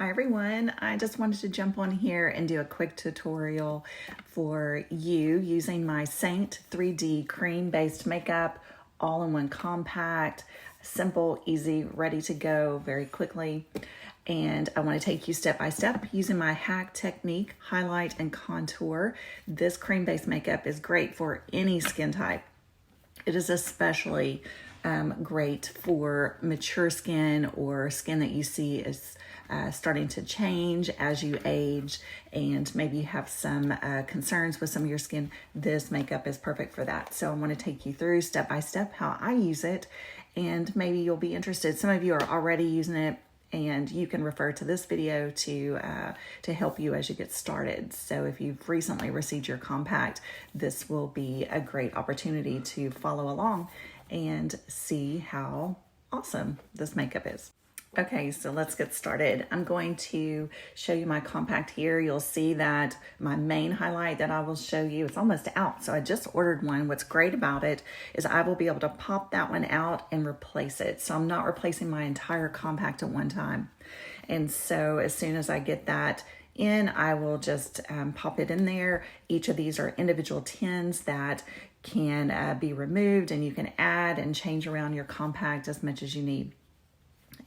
Hi everyone, I just wanted to jump on here and do a quick tutorial for you using my Seint 3D cream-based makeup, all-in-one compact, simple, easy, ready to go very quickly. And I want to take you step by step using my HAC technique, highlight and contour. This cream-based makeup is great for any skin type. It is especially great for mature skin or skin that you see is starting to change as you age, and maybe you have some concerns with some of your skin. This makeup is perfect for that. So I want to take you through step by step how I use it, and maybe you'll be interested. Some of you are already using it, and you can refer to this video to help you as you get started. So if you've recently received your compact, this will be a great opportunity to follow along and see how awesome this makeup is. Okay, so let's get started. I'm going to show you my compact here. You'll see that my main highlight that I will show you, it's almost out. So I just ordered one. What's great about it is I will be able to pop that one out and replace it. So I'm not replacing my entire compact at one time. And so as soon as I get that in, I will just pop it in there. Each of these are individual tins that can be removed, and you can add and change around your compact as much as you need.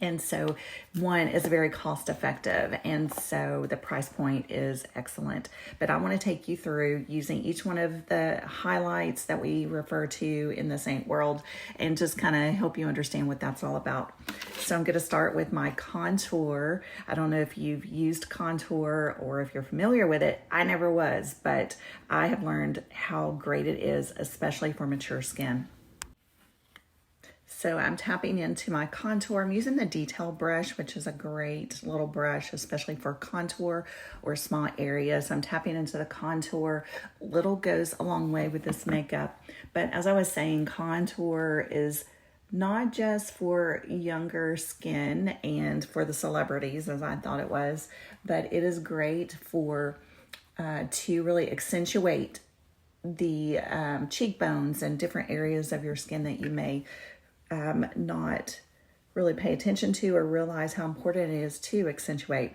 And so one is very cost effective, and so the price point is excellent. But I want to take you through using each one of the highlights that we refer to in the Seint world and just kind of help you understand what that's all about. So I'm going to start with my contour. I don't know if you've used contour or if you're familiar with it. I never was, but I have learned how great it is, especially for mature skin. So I'm tapping into my contour. I'm using the detail brush, which is a great little brush, especially for contour or small areas. I'm tapping into the contour. Little goes a long way with this makeup. But as I was saying, contour is not just for younger skin and for the celebrities, as I thought it was, but it is great for to really accentuate the cheekbones and different areas of your skin that you may not really pay attention to or realize how important it is to accentuate.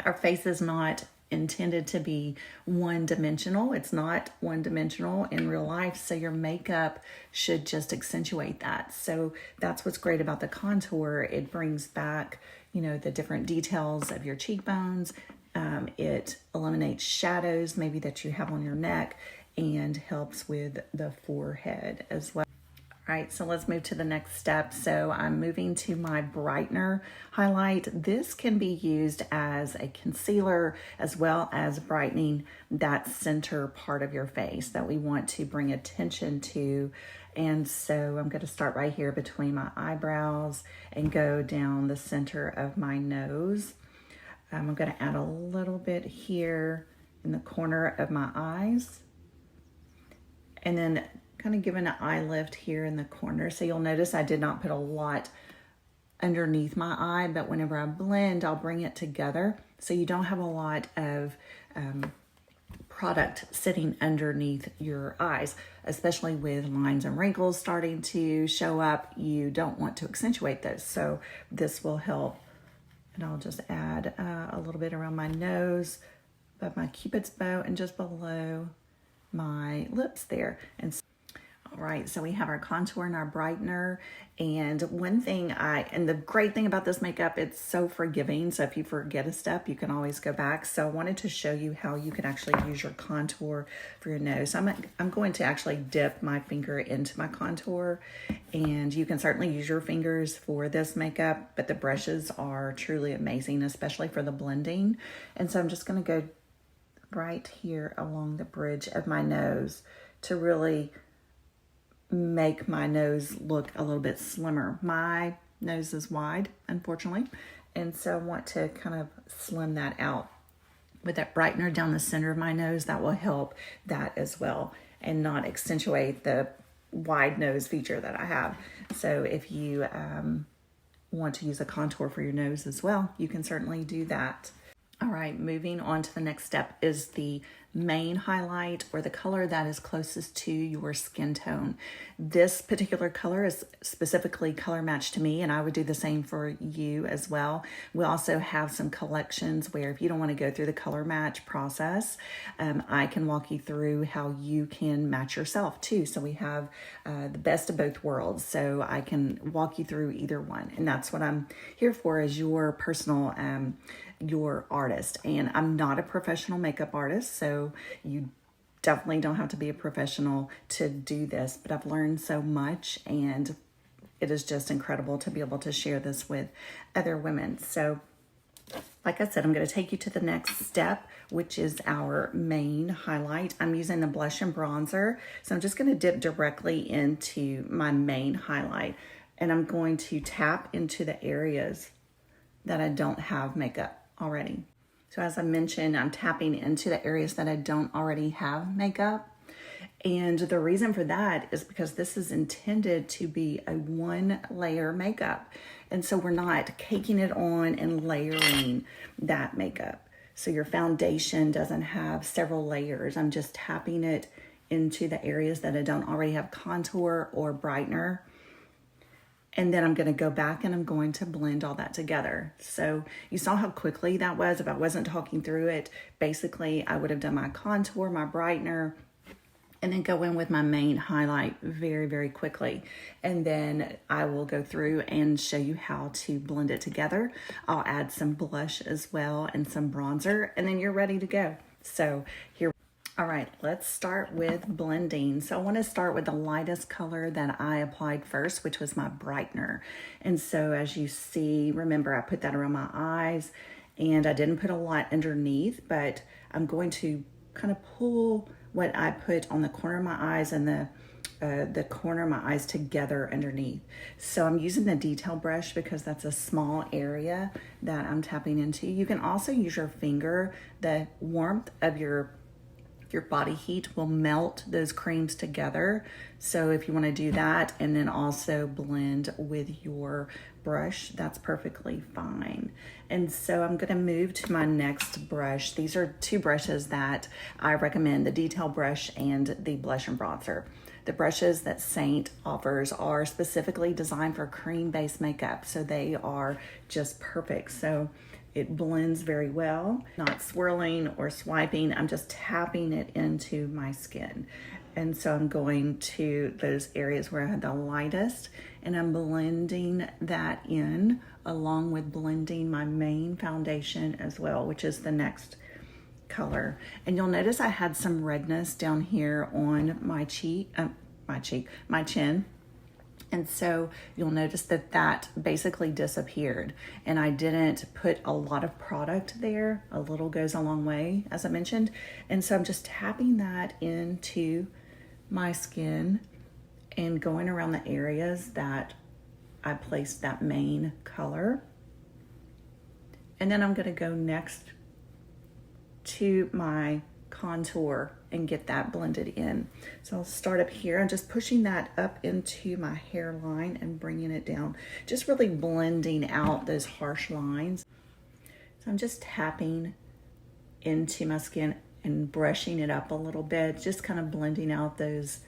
Our face is not intended to be one-dimensional. It's not one-dimensional in real life, so your makeup should just accentuate that. So that's what's great about the contour. It brings back, you know, the different details of your cheekbones. It eliminates shadows maybe that you have on your neck and helps with the forehead as well. All right, so let's move to the next step. So I'm moving to my brightener highlight. This can be used as a concealer as well as brightening that center part of your face that we want to bring attention to. And so I'm going to start right here between my eyebrows and go down the center of my nose. I'm going to add a little bit here in the corner of my eyes, and then kind of giving an eye lift here in the corner. So you'll notice I did not put a lot underneath my eye, but whenever I blend, I'll bring it together. So you don't have a lot of product sitting underneath your eyes, especially with lines and wrinkles starting to show up. You don't want to accentuate those. So this will help. And I'll just add a little bit around my nose, above my cupid's bow, and just below my lips there. And all right, so we have our contour and our brightener. And one thing and the great thing about this makeup, it's so forgiving. So if you forget a step, you can always go back. So I wanted to show you how you can actually use your contour for your nose. So I'm going to actually dip my finger into my contour, and you can certainly use your fingers for this makeup, but the brushes are truly amazing, especially for the blending. And so I'm just gonna go right here along the bridge of my nose to really make my nose look a little bit slimmer. My nose is wide, unfortunately, and so I want to kind of slim that out with that brightener down the center of my nose. That will help that as well and not accentuate the wide nose feature that I have. So if you want to use a contour for your nose as well, you can certainly do that. All right, moving on to the next step is the main highlight or the color that is closest to your skin tone. This particular color is specifically color matched to me, and I would do the same for you as well. We also have some collections where if you don't want to go through the color match process, I can walk you through how you can match yourself too. So we have the best of both worlds. So I can walk you through either one. And that's what I'm here for, is your personal your artist. And I'm not a professional makeup artist, so you definitely don't have to be a professional to do this, but I've learned so much, and it is just incredible to be able to share this with other women. So like I said, I'm going to take you to the next step, which is our main highlight. I'm using the blush and bronzer, so I'm just going to dip directly into my main highlight, and I'm going to tap into the areas that I don't have makeup already. So as I mentioned, I'm tapping into the areas that I don't already have makeup. And the reason for that is because this is intended to be a one layer makeup. And so we're not caking it on and layering that makeup. So your foundation doesn't have several layers. I'm just tapping it into the areas that I don't already have contour or brightener. And then I'm going to go back and I'm going to blend all that together. So you saw how quickly that was. If I wasn't talking through it, basically I would have done my contour, my brightener, and then go in with my main highlight very, very quickly. And then I will go through and show you how to blend it together. I'll add some blush as well and some bronzer, and then you're ready to go. So here. All right, let's start with blending. So I want to start with the lightest color that I applied first, which was my brightener. And so as you see, remember I put that around my eyes, and I didn't put a lot underneath, but I'm going to kind of pull what I put on the corner of my eyes and the corner of my eyes together underneath. So I'm using the detail brush because that's a small area that I'm tapping into. You can also use your finger. The warmth of your body heat will melt those creams together. So if you want to do that and then also blend with your brush, that's perfectly fine. And so I'm going to move to my next brush. These are two brushes that I recommend, the detail brush and the blush and bronzer. The brushes that Seint offers are specifically designed for cream-based makeup, so they are just perfect. So it blends very well, not swirling or swiping. I'm just tapping it into my skin. And so I'm going to those areas where I had the lightest, and I'm blending that in along with blending my main foundation as well, which is the next color. And you'll notice I had some redness down here on my chin. And so you'll notice that that basically disappeared, and I didn't put a lot of product there. A little goes a long way, as I mentioned. And so I'm just tapping that into my skin and going around the areas that I placed that main color. And then I'm going to go next to my contour and get that blended in. So I'll start up here. I'm just pushing that up into my hairline and bringing it down, just really blending out those harsh lines. So I'm just tapping into my skin and brushing it up a little bit, just kind of blending out those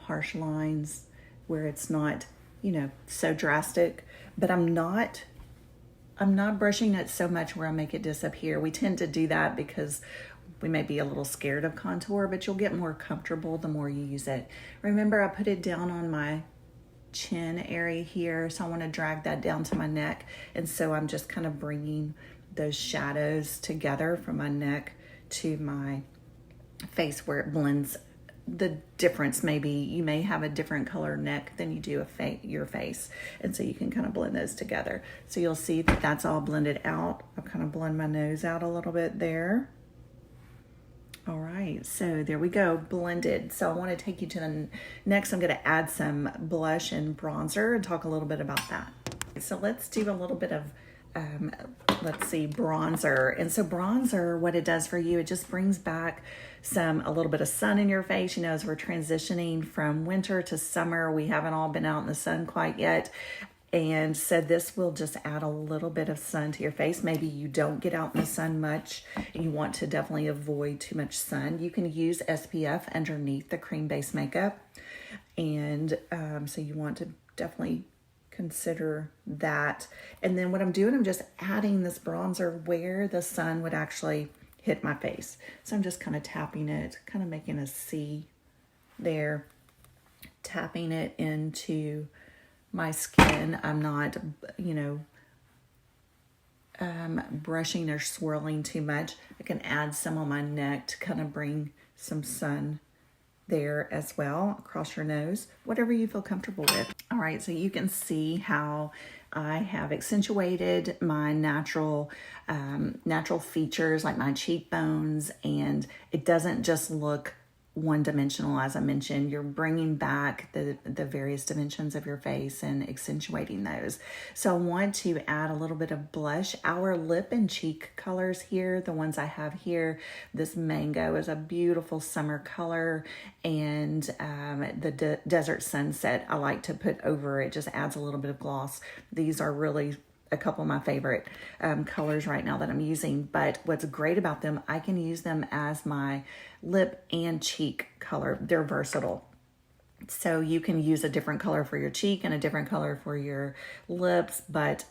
harsh lines where it's not, you know, so drastic. But I'm not brushing it so much where I make it disappear. We tend to do that because we may be a little scared of contour, but you'll get more comfortable the more you use it. Remember, I put it down on my chin area here, so I want to drag that down to my neck. And so I'm just kind of bringing those shadows together from my neck to my face where it blends. The difference maybe you may have a different color neck than you do your face, and so you can kind of blend those together. So you'll see that that's all blended out. I'll kind of blend my nose out a little bit there. All right, so there we go, blended. So I want to take you to the next. I'm going to add some blush and bronzer and talk a little bit about that. So let's do a little bit of bronzer. And so bronzer, what it does for you, it just brings back a little bit of sun in your face. You know, as we're transitioning from winter to summer, we haven't all been out in the sun quite yet. And so this will just add a little bit of sun to your face. Maybe you don't get out in the sun much and you want to definitely avoid too much sun. You can use SPF underneath the cream-based makeup. And so you want to definitely consider that. And then what I'm doing, I'm just adding this bronzer where the sun would actually hit my face. So I'm just kind of tapping it, kind of making a C there, tapping it into my skin. I'm not, brushing or swirling too much. I can add some on my neck to kind of bring some sun there as well, across your nose, whatever you feel comfortable with. All right, so you can see how I have accentuated my natural features like my cheekbones, and it doesn't just look one-dimensional. As I mentioned, you're bringing back the various dimensions of your face and accentuating those. So I want to add a little bit of blush. Our lip and cheek colors here, the ones I have here, this mango is a beautiful summer color, and the desert sunset I like to put over it, just adds a little bit of gloss. These are really a couple of my favorite colors right now that I'm using. But what's great about them, I can use them as my lip and cheek color. They're versatile. So you can use a different color for your cheek and a different color for your lips, but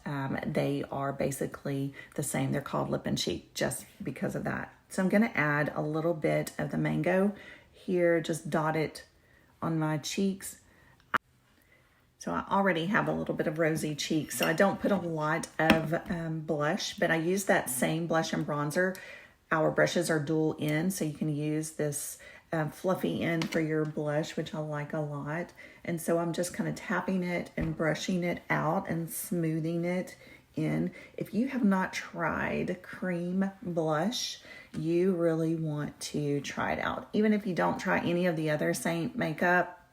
they are basically the same. They're called lip and cheek just because of that. So I'm gonna add a little bit of the mango here, just dot it on my cheeks. So I already have a little bit of rosy cheeks, so I don't put a lot of blush, but I use that same blush and bronzer. Our brushes are dual end, so you can use this fluffy end for your blush, which I like a lot. And so I'm just kind of tapping it and brushing it out and smoothing it in. If you have not tried cream blush, you really want to try it out. Even if you don't try any of the other Seint makeup,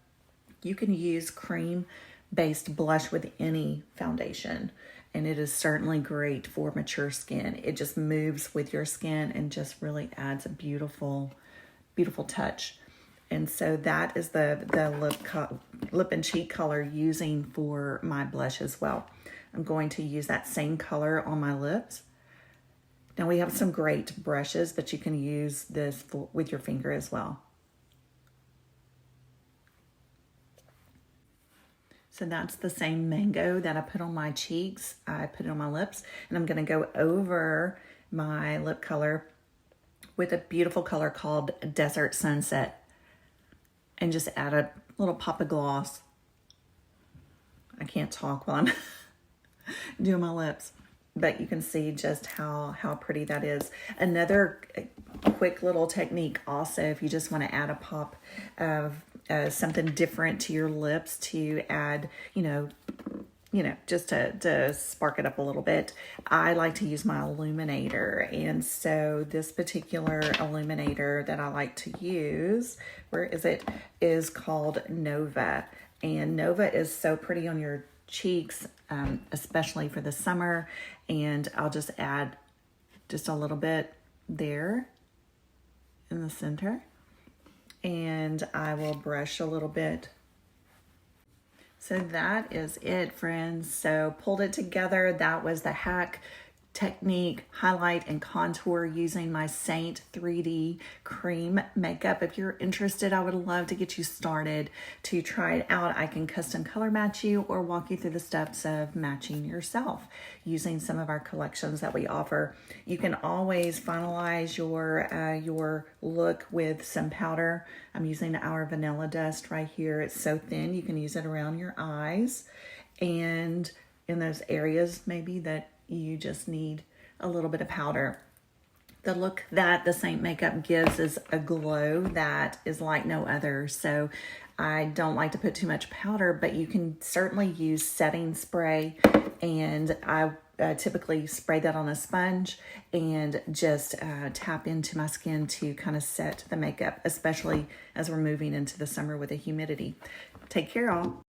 you can use cream-based blush with any foundation, and it is certainly great for mature skin. It just moves with your skin and just really adds a beautiful, beautiful touch. And so that is the lip and cheek color using for my blush as well. I'm going to use that same color on my lips. Now we have some great brushes, but you can use this with your finger as well. So that's the same mango that I put on my cheeks. I put it on my lips, and I'm gonna go over my lip color with a beautiful color called Desert Sunset, and just add a little pop of gloss. I can't talk while I'm doing my lips, but you can see just how pretty that is. Another quick little technique also, if you just want to add a pop of something different to your lips to add, just to spark it up a little bit, I like to use my illuminator. And so this particular illuminator that I like to use, where is it, is called Nova. And Nova is so pretty on your cheeks, especially for the summer. And I'll just add just a little bit there in the center. And I will brush a little bit. So that is it, friends. So pulled it together. That was the HAC technique, highlight and contour using my Seint 3D cream makeup. If you're interested, I would love to get you started to try it out. I can custom color match you or walk you through the steps of matching yourself using some of our collections that we offer. You can always finalize your look with some powder. I'm using our Vanilla Dust right here. It's so thin, you can use it around your eyes and in those areas maybe that you just need a little bit of powder. The look that the Seint makeup gives is a glow that is like no other. So I don't like to put too much powder, but you can certainly use setting spray. And I typically spray that on a sponge and just tap into my skin to kind of set the makeup, especially as we're moving into the summer with the humidity. Take care, all.